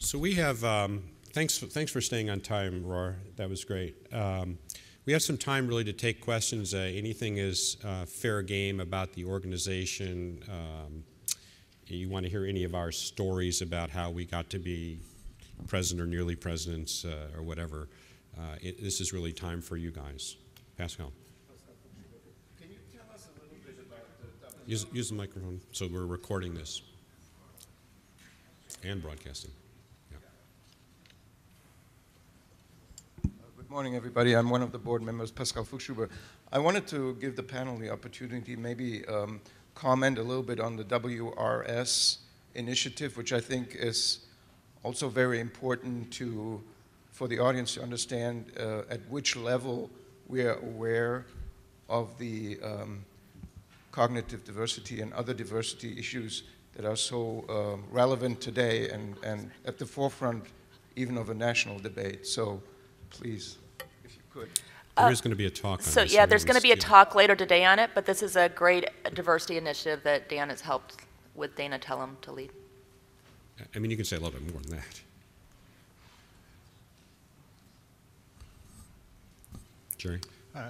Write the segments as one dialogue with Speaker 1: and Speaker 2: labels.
Speaker 1: So we have, thanks for staying on time, Roar. That was great. We have some time really to take questions. Anything is fair game about the organization. You want to hear any of our stories about how we got to be president or nearly presidents or whatever. This is really time for you guys. Pascal.
Speaker 2: Can you tell us a little bit about the
Speaker 1: Use the microphone so we're recording this and broadcasting.
Speaker 2: Good morning, everybody. I'm one of the board members, Pascal Fuchshuber. I wanted to give the panel the opportunity, maybe comment a little bit on the WRS initiative, which I think is also very important for the audience to understand at which level we are aware of the cognitive diversity and other diversity issues that are so relevant today and at the forefront even of a national debate. So please, if you could.
Speaker 1: There is going to be a talk on this.
Speaker 3: Yeah, there's going to be a talk later today on it, but this is a great diversity initiative that Dan has helped with Dana Tellem to lead.
Speaker 1: I mean, you can say a little bit more than that. Jerry?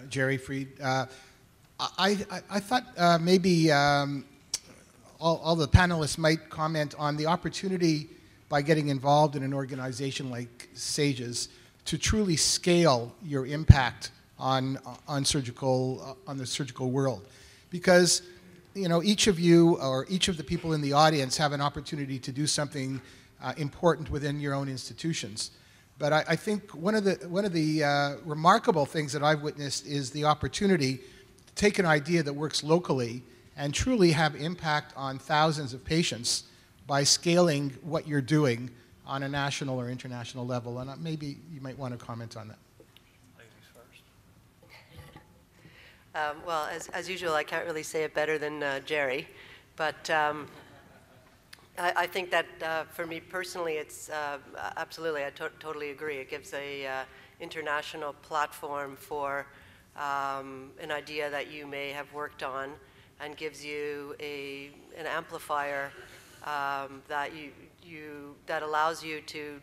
Speaker 4: Jerry Freed. I thought maybe all the panelists might comment on the opportunity by getting involved in an organization like SAGES to truly scale your impact on the surgical world, because each of you or each of the people in the audience have an opportunity to do something important within your own institutions. But I think one of the remarkable things that I've witnessed is the opportunity to take an idea that works locally and truly have impact on thousands of patients by scaling what you're doing on a national or international level. And maybe you might want to comment on that.
Speaker 5: Ladies first. Well, as usual, I can't really say it better than Jerry, but I think that for me personally, it's absolutely, I totally agree. It gives a international platform for an idea that you may have worked on, and gives you an amplifier that allows you to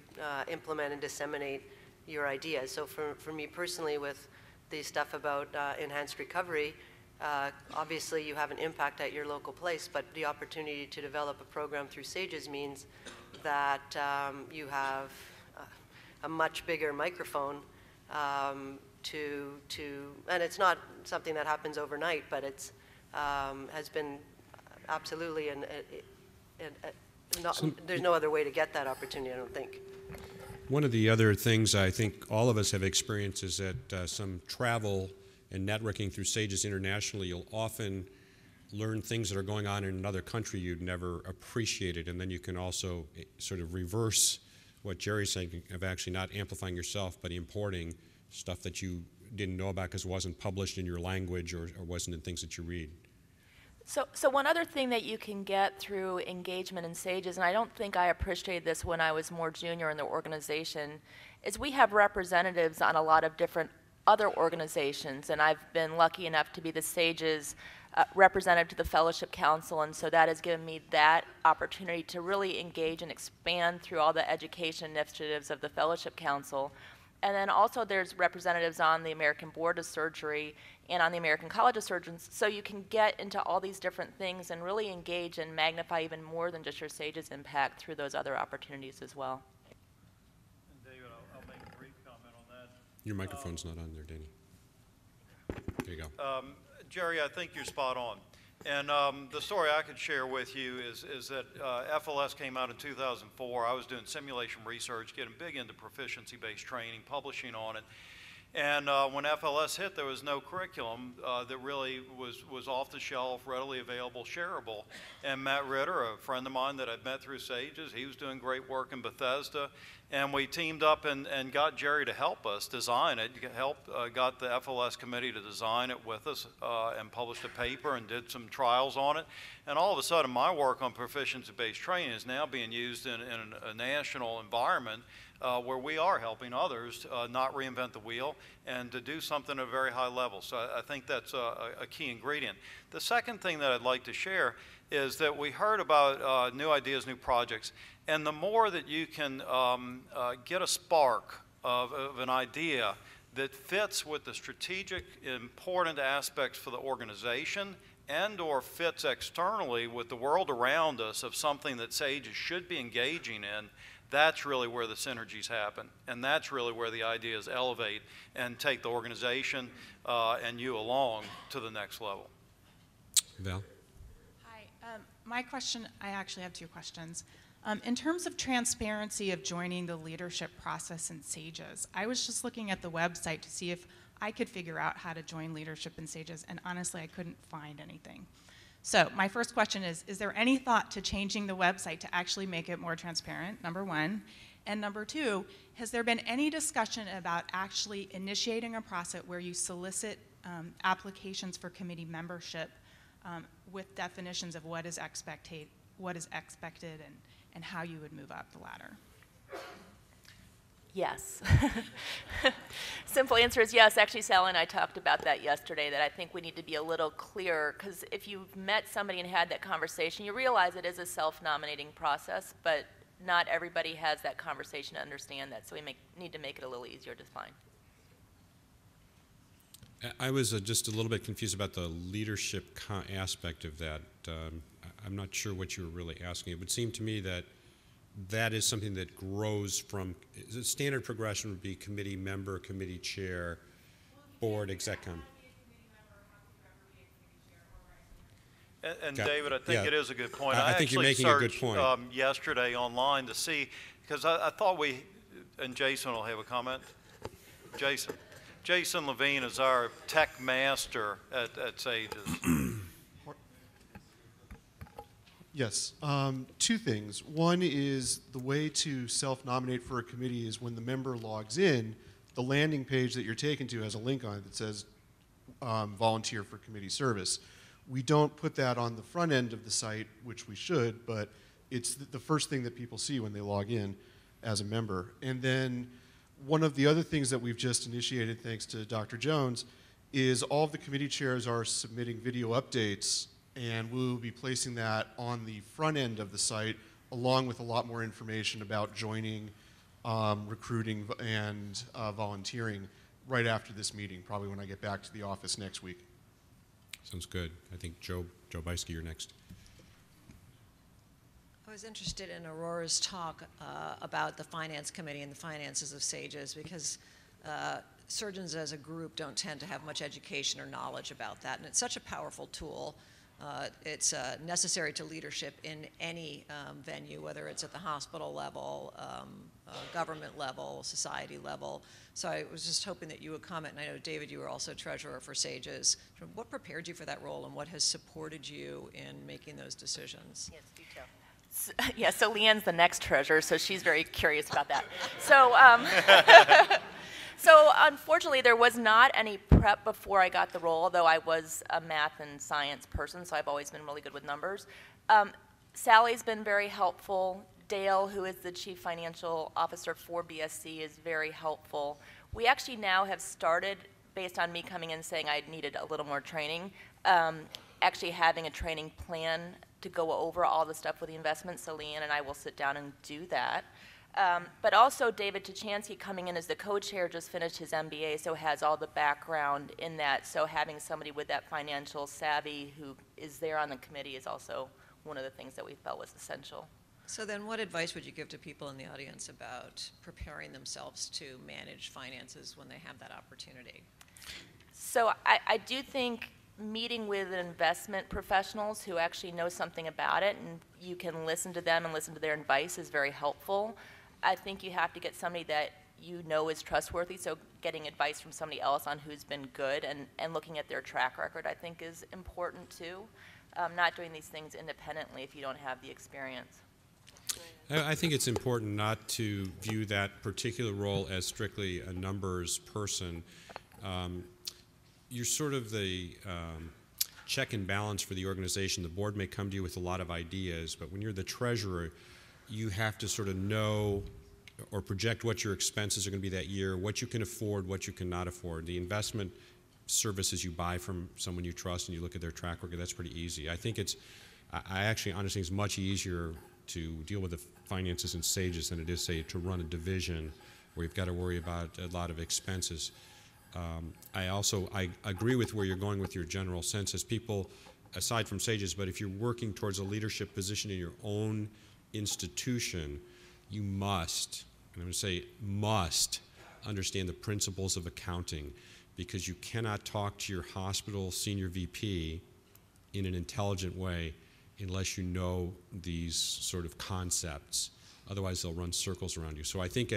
Speaker 5: implement and disseminate your ideas. So for me personally, with the stuff about enhanced recovery, obviously you have an impact at your local place, but the opportunity to develop a program through SAGES means that you have a much bigger microphone and it's not something that happens overnight, but it's has been absolutely there's no other way to get that opportunity, I don't think.
Speaker 1: One of the other things I think all of us have experienced is that some travel and networking through SAGES internationally, you'll often learn things that are going on in another country you'd never appreciated, and then you can also sort of reverse what Jerry's saying of actually not amplifying yourself, but importing stuff that you didn't know about because it wasn't published in your language or wasn't in things that you read.
Speaker 3: So one other thing that you can get through engagement in SAGES, and I don't think I appreciated this when I was more junior in the organization, is we have representatives on a lot of different other organizations, and I've been lucky enough to be the SAGES representative to the Fellowship Council, and so that has given me that opportunity to really engage and expand through all the education initiatives of the Fellowship Council. And then also there's representatives on the American Board of Surgery and on the American College of Surgeons, so you can get into all these different things and really engage and magnify even more than just your SAGES impact through those other opportunities as well.
Speaker 6: And David, I'll make a brief comment on that.
Speaker 1: Your microphone's not on there, Danny. There you go.
Speaker 6: Jerry, I think you're spot on. And the story I could share with you is that FLS came out in 2004. I was doing simulation research, getting big into proficiency-based training, publishing on it. And when FLS hit, there was no curriculum that really was off the shelf, readily available, shareable. And Matt Ritter, a friend of mine that I'd met through SAGES, he was doing great work in Bethesda. And we teamed up and got Jerry to help us design it, got the FLS committee to design it with us and published a paper and did some trials on it. And all of a sudden, my work on proficiency-based training is now being used in a national environment where we are helping others not reinvent the wheel and to do something at a very high level. So I think that's a key ingredient. The second thing that I'd like to share is that we heard about new ideas, new projects, and the more that you can get a spark of an idea that fits with the strategic important aspects for the organization and or fits externally with the world around us of something that SAGES should be engaging in, that's really where the synergies happen. And that's really where the ideas elevate and take the organization and you along to the next level.
Speaker 1: Val?
Speaker 7: Hi. My question, I actually have two questions. In terms of transparency of joining the leadership process in SAGES, I was just looking at the website to see if I could figure out how to join leadership in SAGES, and honestly, I couldn't find anything. So my first question is there any thought to changing the website to actually make it more transparent, number one? And number two, has there been any discussion about actually initiating a process where you solicit applications for committee membership with definitions of what is expected and how you would move up the ladder?
Speaker 3: Yes. Simple answer is yes. Actually, Sally and I talked about that yesterday, that I think we need to be a little clearer, because if you've met somebody and had that conversation, you realize it is a self-nominating process, but not everybody has that conversation to understand that, so we need to make it a little easier to find.
Speaker 1: I was just a little bit confused about the leadership aspect of that. I'm not sure what you were really asking. It would seem to me that that is something that grows from, the standard progression would be committee member, committee chair, board, exec-com.
Speaker 6: And David, I think it is a good point.
Speaker 1: I think you're making a good point.
Speaker 6: Yesterday online to see, because I thought and Jason will have a comment. Jason Levine is our tech master at SAGES.
Speaker 8: Yes, two things. One is the way to self-nominate for a committee is when the member logs in, the landing page that you're taken to has a link on it that says volunteer for committee service. We don't put that on the front end of the site, which we should, but it's the first thing that people see when they log in as a member. And then one of the other things that we've just initiated, thanks to Dr. Jones, is all of the committee chairs are submitting video updates, and we'll be placing that on the front end of the site, along with a lot more information about joining, recruiting, and volunteering right after this meeting, probably when I get back to the office next week.
Speaker 1: Sounds good. I think Joe Beiske, you're next.
Speaker 9: I was interested in Aurora's talk about the Finance Committee and the finances of SAGES, because surgeons as a group don't tend to have much education or knowledge about that, and it's such a powerful tool. It's necessary to leadership in any venue, whether it's at the hospital level, government level, society level. So I was just hoping that you would comment, and I know, David, you were also treasurer for SAGES. What prepared you for that role, and what has supported you in making those decisions?
Speaker 3: Yes, detail. Yeah, so Leanne's the next treasurer, so she's very curious about that. So unfortunately, there was not any prep before I got the role, although I was a math and science person, so I've always been really good with numbers. Sally's been very helpful. Dale, who is the Chief Financial Officer for BSC, is very helpful. We actually now have started, based on me coming in saying I needed a little more training, actually having a training plan to go over all the stuff with the investments, so Leanne and I will sit down and do that. But also David Tuchansky, coming in as the co-chair, just finished his MBA, so has all the background in that. So having somebody with that financial savvy who is there on the committee is also one of the things that we felt was essential.
Speaker 9: So then what advice would you give to people in the audience about preparing themselves to manage finances when they have that opportunity?
Speaker 3: So I do think meeting with investment professionals who actually know something about it, and you can listen to them and listen to their advice, is very helpful. I think you have to get somebody that you know is trustworthy, so getting advice from somebody else on who's been good and looking at their track record, I think, is important too. Not doing these things independently if you don't have the experience.
Speaker 1: I think it's important not to view that particular role as strictly a numbers person. You're sort of the check and balance for the organization. The board may come to you with a lot of ideas, but when you're the treasurer, you have to sort of know or project what your expenses are going to be that year, what you can afford, what you cannot afford. The investment services you buy from someone you trust and you look at their track record, that's pretty easy. I think I actually honestly think it's much easier to deal with the finances in SAGES than it is, say, to run a division where you've got to worry about a lot of expenses. I agree with where you're going with your general sense as people, aside from SAGES, but if you're working towards a leadership position in your own institution, you must, and I'm going to say must, understand the principles of accounting, because you cannot talk to your hospital senior VP in an intelligent way unless you know these sort of concepts. Otherwise, they'll run circles around you. So I think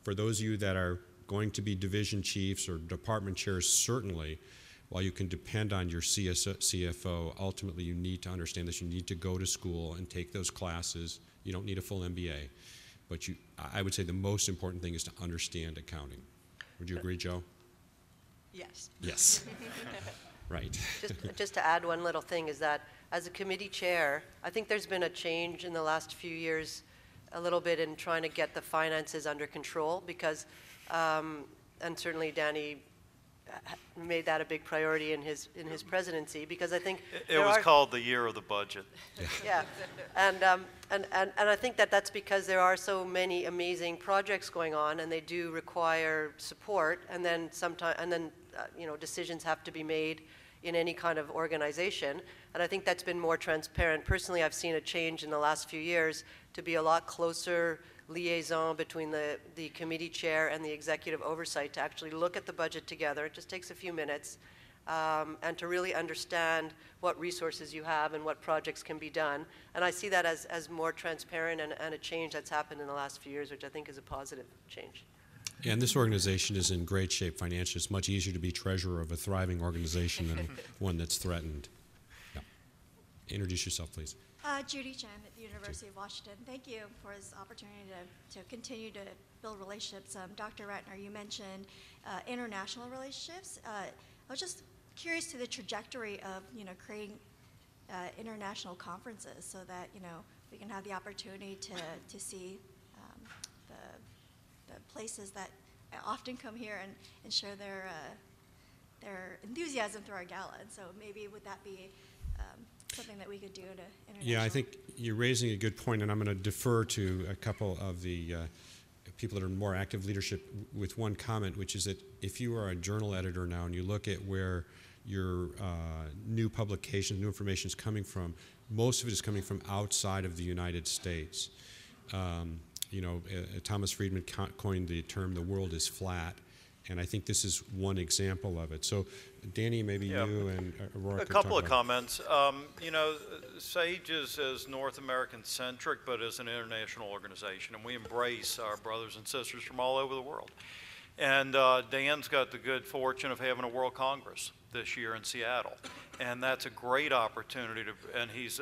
Speaker 1: for those of you that are going to be division chiefs or department chairs, certainly, while you can depend on your CFO, ultimately you need to understand this. You need to go to school and take those classes. You don't need a full MBA. But I would say the most important thing is to understand accounting. Would you agree, Joe?
Speaker 5: Yes.
Speaker 1: Yes. Right.
Speaker 5: Just to add one little thing is that as a committee chair, I think there's been a change in the last few years a little bit in trying to get the finances under control because, and certainly Danny made that a big priority in his presidency because I think
Speaker 6: it was called the year of the budget.
Speaker 5: Yeah, and I think that's because there are so many amazing projects going on and they do require support, and then decisions have to be made in any kind of organization, and I think that's been more transparent. Personally, I've seen a change in the last few years to be a lot closer liaison between the committee chair and the executive oversight to actually look at the budget together. It just takes a few minutes, and to really understand what resources you have and what projects can be done. And I see that as more transparent and a change that's happened in the last few years, which I think is a positive change.
Speaker 1: And this organization is in great shape financially. It's much easier to be treasurer of a thriving organization than one that's threatened. Yeah. Introduce yourself, please.
Speaker 10: Judy Chen at the University of Washington. Thank you for this opportunity to continue to build relationships. Dr. Rattner, you mentioned international relationships. I was just curious to the trajectory of creating international conferences so that we can have the opportunity to see the places that often come here and share their enthusiasm through our gala. And so maybe would that be something that we could do to international?
Speaker 1: Yeah, I think you're raising a good point, and I'm going to defer to a couple of the people that are in more active leadership with one comment, which is that if you are a journal editor now and you look at where your new publications, new information is coming from, most of it is coming from outside of the United States. Thomas Friedman coined the term, the world is flat, and I think this is one example of it. So, Danny, maybe you and Aurora
Speaker 6: a
Speaker 1: could
Speaker 6: couple
Speaker 1: talk
Speaker 6: of
Speaker 1: about
Speaker 6: comments. SAGES is North American-centric, but is an international organization, and we embrace our brothers and sisters from all over the world. And Dan's got the good fortune of having a World Congress this year in Seattle. And that's a great opportunity and he's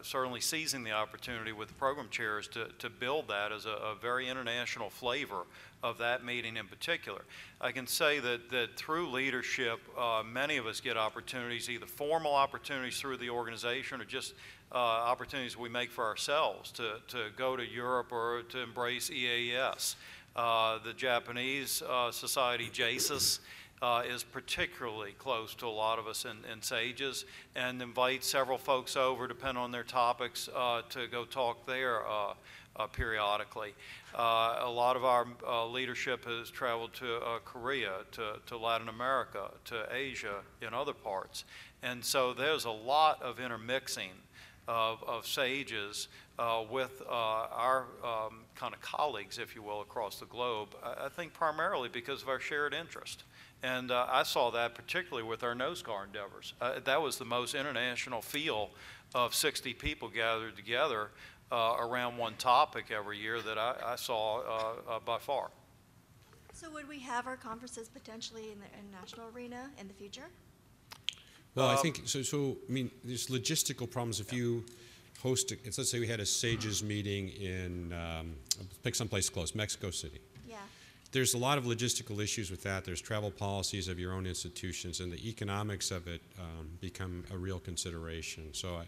Speaker 6: certainly seizing the opportunity with the program chairs to build that as a very international flavor of that meeting in particular. I can say that through leadership, many of us get opportunities, either formal opportunities through the organization or just opportunities we make for ourselves to go to Europe or to embrace EAS. The Japanese society, JASIS, is particularly close to a lot of us in SAGES and invite several folks over, depending on their topics, to go talk there periodically. A lot of our leadership has traveled to Korea, to Latin America, to Asia, in other parts. And so there's a lot of intermixing of SAGES with our kind of colleagues, if you will, across the globe, I think primarily because of our shared interest. And I saw that particularly with our NOSCAR endeavors. That was the most international feel of 60 people gathered together around one topic every year that I saw by far.
Speaker 10: So would we have our conferences potentially in the international arena in the future?
Speaker 1: Well, I think, I mean, there's logistical problems if you host, let's say we had a SAGES meeting in, pick someplace close, Mexico City.
Speaker 10: Yeah.
Speaker 1: There's a lot of logistical issues with that. There's travel policies of your own institutions, and the economics of it become a real consideration. So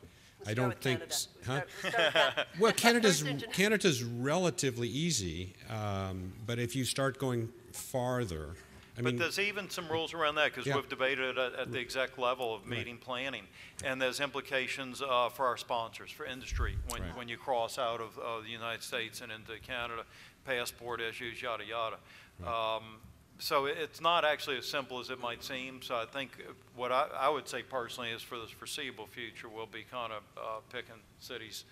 Speaker 1: I don't think,
Speaker 5: Canada.
Speaker 1: huh? Well, Canada's relatively easy, but if you start going farther, I mean,
Speaker 6: but there's even some rules around that because
Speaker 1: Yeah.
Speaker 6: we've debated it at the exec level of meeting planning, and there's implications for our sponsors, for industry,
Speaker 1: Right.
Speaker 6: when you cross out of the United States and into Canada, passport issues, yada yada. So it's not actually as simple as it might seem. So I think what I would say personally is for the foreseeable future, we'll be kind of picking cities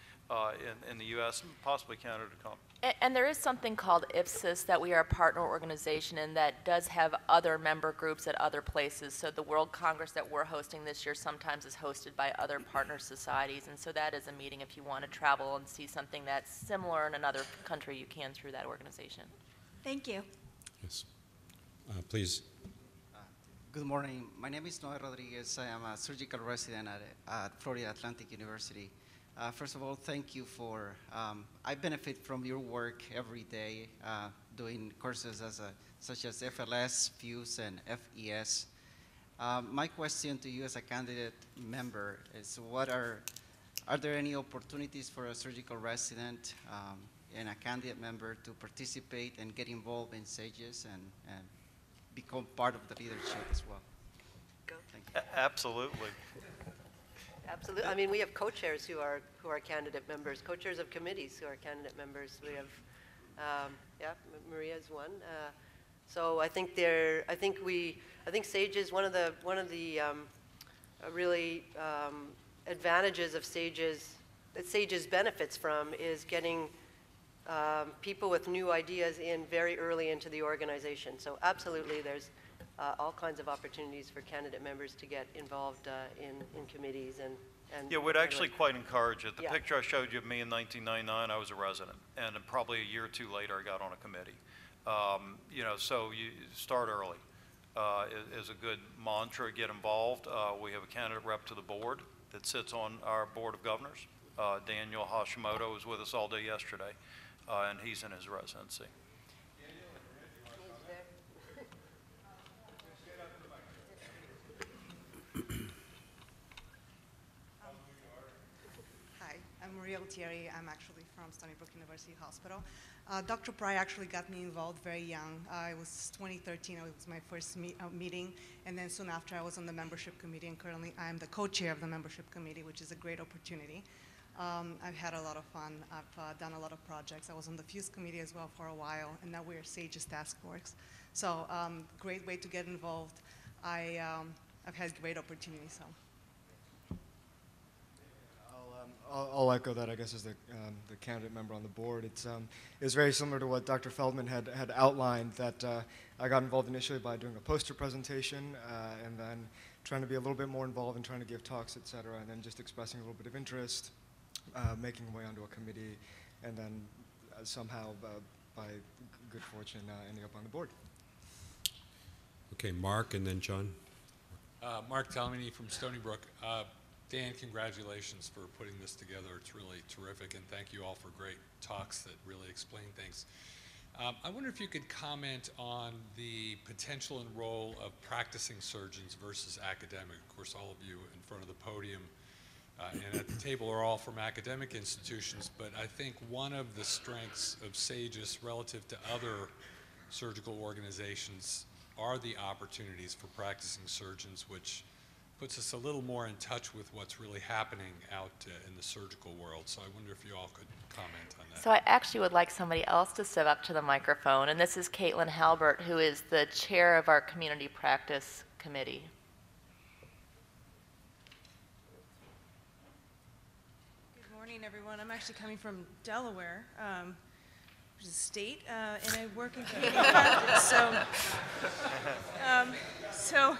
Speaker 6: in the U.S. and possibly Canada to come.
Speaker 3: And there is something called IFSIS that we are a partner organization in that does have other member groups at other places. So the World Congress that we're hosting this year sometimes is hosted by other partner societies. And so that is a meeting if you want to travel and see something that's similar in another country, you can through that organization.
Speaker 10: Thank you.
Speaker 1: yes. Please.
Speaker 11: Good morning. My name is Noé Rodriguez. I am a surgical resident at Florida Atlantic University. First of all, thank you for, I benefit from your work every day doing courses such as FLS, FUSE, and FES. My question to you as a candidate member is are there any opportunities for a surgical resident and a candidate member to participate and get involved in SAGES and become part of the leadership as well?
Speaker 5: Go.
Speaker 11: Thank you.
Speaker 6: Absolutely.
Speaker 5: Absolutely. I mean, we have co-chairs who are candidate members, co-chairs of committees who are candidate members. We have, Maria's one. So I think SAGES, one of the really advantages of SAGES that SAGES benefits from is getting people with new ideas in very early into the organization. So absolutely, there's all kinds of opportunities for candidate members to get involved in committees and
Speaker 6: Yeah, we'd actually quite encourage it. The
Speaker 5: Yeah.
Speaker 6: picture I showed you of me in 1999, I was a resident, and then probably a year or two later, I got on a committee. So you start early is a good mantra. Get involved. We have a candidate rep to the board that sits on our board of governors. Daniel Hashimoto was with us all day yesterday, and he's in his residency.
Speaker 12: Hi, I'm Maria Altieri. I'm actually from Stony Brook University Hospital. Dr. Pry actually got me involved very young. It was 2013, it was my first meeting, and then soon after I was on the membership committee, and currently I'm the co-chair of the membership committee, which is a great opportunity. I've had a lot of fun. I've done a lot of projects. I was on the FUSE committee as well for a while, and now we're SAGES Task Force. So great way to get involved. I've had great opportunities. So.
Speaker 13: I'll echo that, I guess, as the candidate member on the board. It's very similar to what Dr. Feldman had outlined, that I got involved initially by doing a poster presentation and then trying to be a little bit more involved in trying to give talks, et cetera, and then just expressing a little bit of interest, making my way onto a committee, and then somehow, by good fortune, ending up on the board.
Speaker 1: Okay, Mark and then John.
Speaker 14: Mark Talamini from Stony Brook. Dan, congratulations for putting this together. It's really terrific, and thank you all for great talks that really explain things. I wonder if you could comment on the potential and role of practicing surgeons versus academic. Of course, all of you in front of the podium and at the table are all from academic institutions, but I think one of the strengths of SAGES relative to other surgical organizations are the opportunities for practicing surgeons, which puts us a little more in touch with what's really happening out in the surgical world. So I wonder if you all could comment on that.
Speaker 3: So I actually would like somebody else to step up to the microphone, and this is Caitlin Halbert, who is the chair of our community practice committee.
Speaker 15: Good morning, everyone. I'm actually coming from Delaware, which is a state, and I work in community practice. So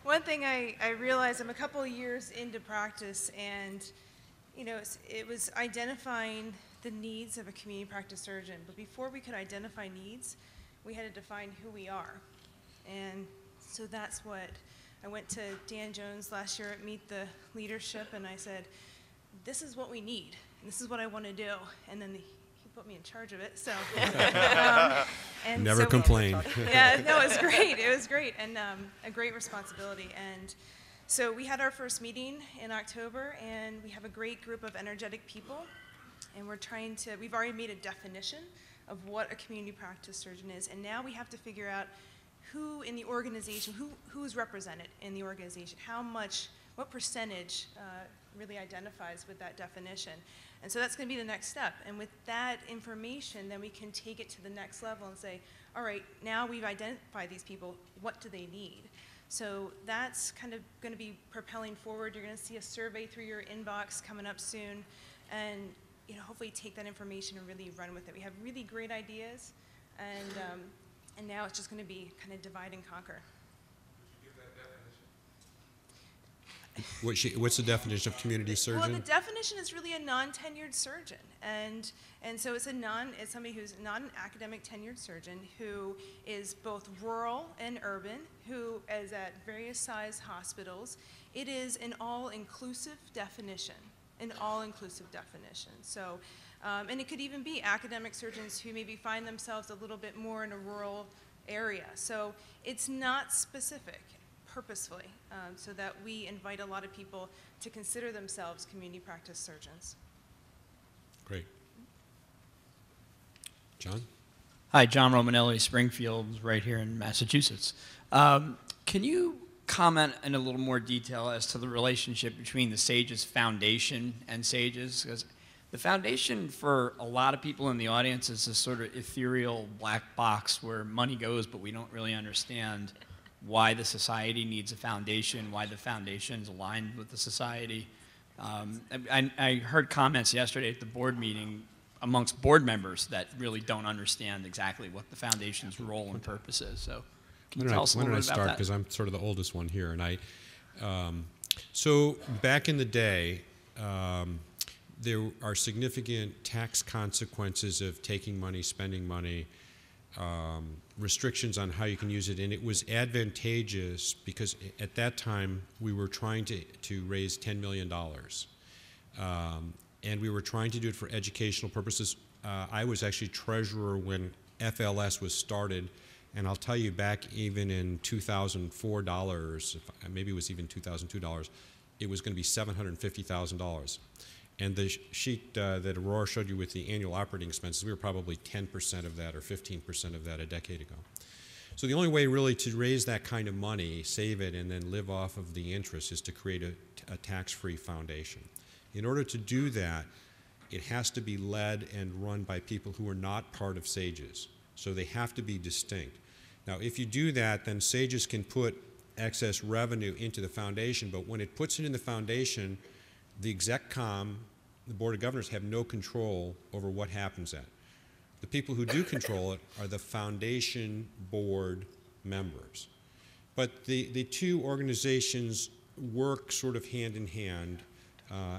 Speaker 15: one thing I realized, I'm a couple of years into practice, and it was identifying the needs of a community practice surgeon. But before we could identify needs, we had to define who we are. And so that's what I went to Dan Jones last year at Meet the Leadership, and I said, this is what we need, and this is what I want to do. And then he put me in charge of it. So and
Speaker 1: never
Speaker 15: so
Speaker 1: complain.
Speaker 15: Yeah, no, it was great. It was great, and a great responsibility. And So we had our first meeting in October, and we have a great group of energetic people, and we've already made a definition of what a community practice surgeon is, and now we have to figure out who in the organization, who's represented in the organization, what percentage really identifies with that definition. And so that's going to be the next step. And with that information, then we can take it to the next level and say, all right, now we've identified these people, what do they need? So that's kind of going to be propelling forward. You're going to see a survey through your inbox coming up soon, and hopefully take that information and really run with it. We have really great ideas, and now it's just going to be kind of divide and conquer.
Speaker 1: What's the definition of community surgeon?
Speaker 15: Well, the definition is really a non-tenured surgeon, and so it's somebody who's not an academic tenured surgeon who is both rural and urban, who is at various size hospitals. It is an all-inclusive definition. So, and it could even be academic surgeons who maybe find themselves a little bit more in a rural area. So it's not specific, purposefully, so that we invite a lot of people to consider themselves community practice surgeons.
Speaker 1: Great. John?
Speaker 16: Hi, John Romanelli, Springfield, right here in Massachusetts. Can you comment in a little more detail as to the relationship between the SAGES Foundation and SAGES? Because the foundation for a lot of people in the audience is this sort of ethereal black box where money goes, but we don't really understand why the society needs a foundation, why the foundation's aligned with the society. I heard comments yesterday at the board meeting amongst board members that really don't understand exactly what the foundation's role and purpose is. So can you tell us a little bit about that?
Speaker 1: When did I start? Because I'm sort of the oldest one here. And so back in the day, there are significant tax consequences of taking money, spending money, restrictions on how you can use it, and it was advantageous because at that time we were trying to raise $10 million, and we were trying to do it for educational purposes. I was actually treasurer when FLS was started, and I'll tell you, back even in $2004, maybe it was even $2002, it was going to be $750,000. And the sheet that Aurora showed you with the annual operating expenses, we were probably 10% of that or 15% of that a decade ago. So the only way really to raise that kind of money, save it, and then live off of the interest is to create a tax-free foundation. In order to do that, it has to be led and run by people who are not part of SAGES. So they have to be distinct. Now, if you do that, then SAGES can put excess revenue into the foundation, but when it puts it in the foundation, the exec-com, the Board of Governors, have no control over what happens at. The people who do control it are the foundation board members. But the two organizations work sort of hand in hand,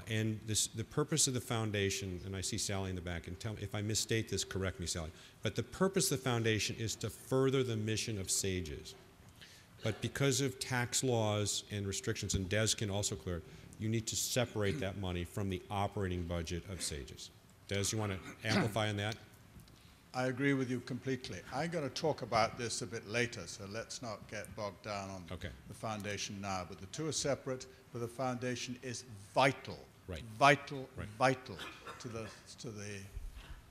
Speaker 1: and the purpose of the foundation, and I see Sally in the back, and tell me if I misstate this, correct me, Sally, but the purpose of the foundation is to further the mission of SAGES. But because of tax laws and restrictions, and Des can also clear it, you need to separate that money from the operating budget of SAGES. Des, you want to amplify on that?
Speaker 17: I agree with you completely. I'm going to talk about this a bit later, so let's not get bogged down on the foundation now. But the two are separate, but the foundation is vital, vital to the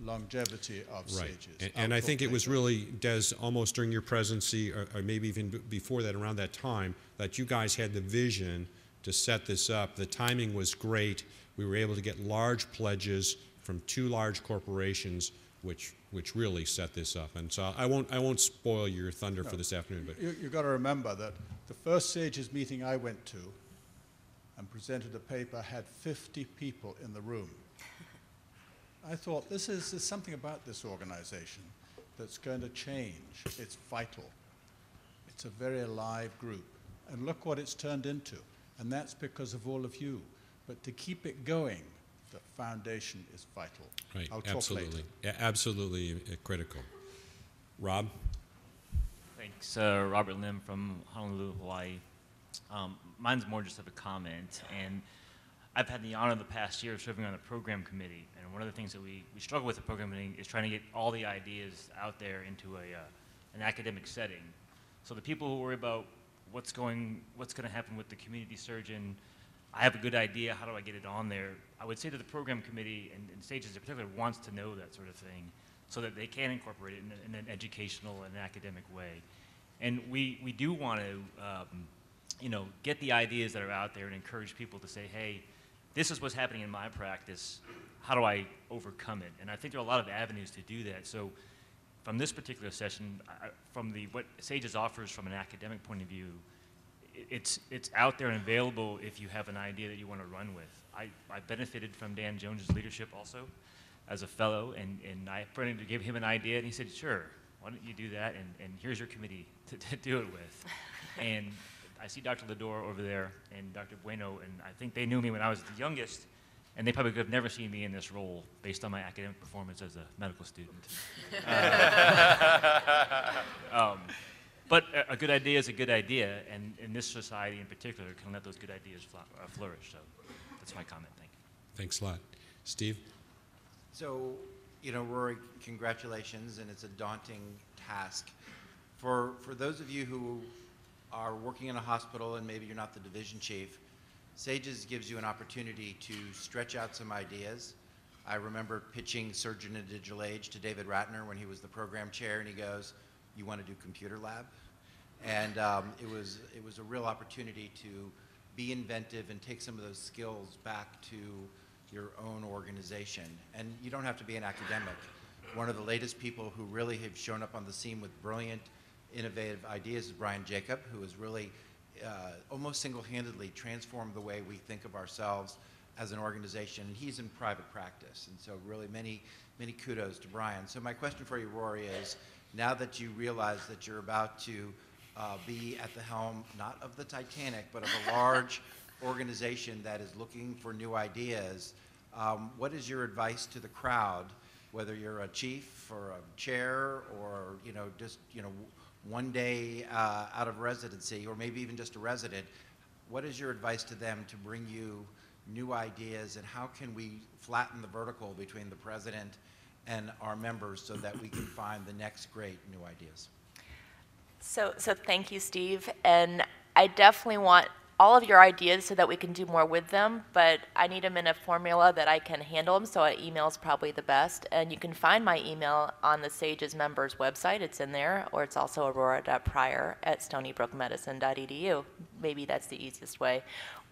Speaker 17: longevity of SAGES.
Speaker 1: And I think it was really, Des, almost during your presidency, or maybe even before that, around that time, that you guys had the vision to set this up. The timing was great. We were able to get large pledges from two large corporations, which really set this up. And so I won't spoil your thunder for this afternoon. But
Speaker 17: you've got to remember that the first SAGES meeting I went to and presented a paper had 50 people in the room. I thought, there's something about this organization that's going to change. It's vital. It's a very alive group. And look what it's turned into. And that's because of all of you. But to keep it going, the foundation is vital.
Speaker 1: Right,
Speaker 17: I'll talk
Speaker 1: absolutely.
Speaker 17: later.
Speaker 1: Yeah, absolutely critical. Rob?
Speaker 18: Thanks. Robert Lim from Honolulu, Hawaii. Mine's more just of a comment. And I've had the honor the past year of serving on the program committee. And one of the things that we struggle with the program committee is trying to get all the ideas out there into an academic setting. So the people who worry about what's going to happen with the community surgeon? I have a good idea. How do I get it on there? I would say that the program committee and SAGES in particular wants to know that sort of thing so that they can incorporate it in an educational and academic way. And we do want to, get the ideas that are out there and encourage people to say, hey, this is what's happening in my practice. How do I overcome it? And I think there are a lot of avenues to do that. So from this particular session, from what SAGES offers from an academic point of view, it's out there and available if you have an idea that you want to run with. I benefited from Dan Jones's leadership also as a fellow, and I threatened to give him an idea, and he said, sure, why don't you do that, and here's your committee to do it with. And I see Dr. Lador over there and Dr. Bueno, and I think they knew me when I was the youngest, and they probably could have never seen me in this role based on my academic performance as a medical student. But a good idea is a good idea, and in this society in particular, can let those good ideas flourish. So that's my comment. Thank you.
Speaker 1: Thanks a lot. Steve?
Speaker 19: So, Rory, congratulations, and it's a daunting task. For those of you who are working in a hospital and maybe you're not the division chief, SAGES gives you an opportunity to stretch out some ideas. I remember pitching Surgeon in Digital Age to David Rattner when he was the program chair, and he goes, you want to do computer lab? And it was a real opportunity to be inventive and take some of those skills back to your own organization. And you don't have to be an academic. One of the latest people who really have shown up on the scene with brilliant, innovative ideas is Brian Jacob, who has really almost single-handedly transformed the way we think of ourselves as an organization. And he's in private practice. And so really many kudos to Brian. So my question for you, Rory, is now that you realize that you're about to be at the helm, not of the Titanic, but of a large organization that is looking for new ideas, what is your advice to the crowd, whether you're a chief or a chair or just one day out of residency, or maybe even just a resident? What is your advice to them to bring you new ideas, and how can we flatten the vertical between the president and our members so that we can find the next great new ideas?
Speaker 3: So thank you, Steve. And I definitely want all of your ideas so that we can do more with them, but I need them in a formula that I can handle them, so an email is probably the best. And you can find my email on the SAGES members website. It's in there, or it's also aurora.pryor@stonybrookmedicine.edu. Maybe that's the easiest way.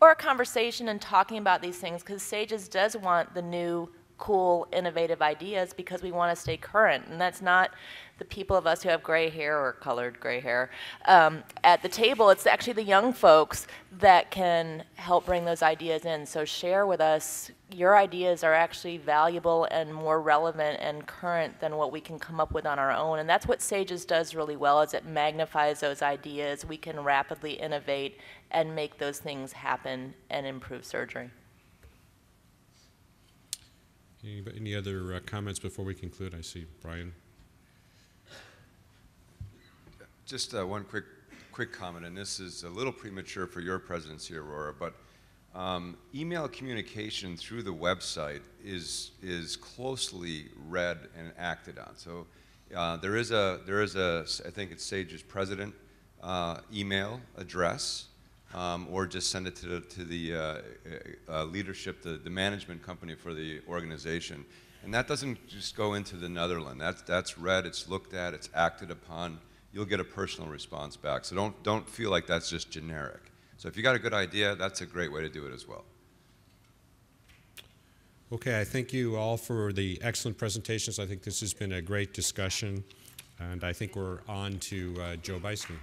Speaker 3: Or a conversation and talking about these things, because SAGES does want the new, cool, innovative ideas because we want to stay current. And that's not the people of us who have gray hair or colored gray hair at the table. It's actually the young folks that can help bring those ideas in. So share with us. Your ideas are actually valuable and more relevant and current than what we can come up with on our own. And that's what SAGES does really well, is it magnifies those ideas. We can rapidly innovate and make those things happen and improve surgery.
Speaker 1: Any other comments before we conclude? I see Brian.
Speaker 20: Just one quick comment, and this is a little premature for your presidency, Aurora, but email communication through the website is closely read and acted on. So there is a I think it's SAGES president email address, or just send it to the leadership, the management company for the organization. And that doesn't just go into the Netherlands. That's read, it's looked at, it's acted upon. You'll get a personal response back. So don't feel like that's just generic. So if you got a good idea, that's a great way to do it as well.
Speaker 1: Okay, I thank you all for the excellent presentations. I think this has been a great discussion, and I think we're on to Joe Beisky.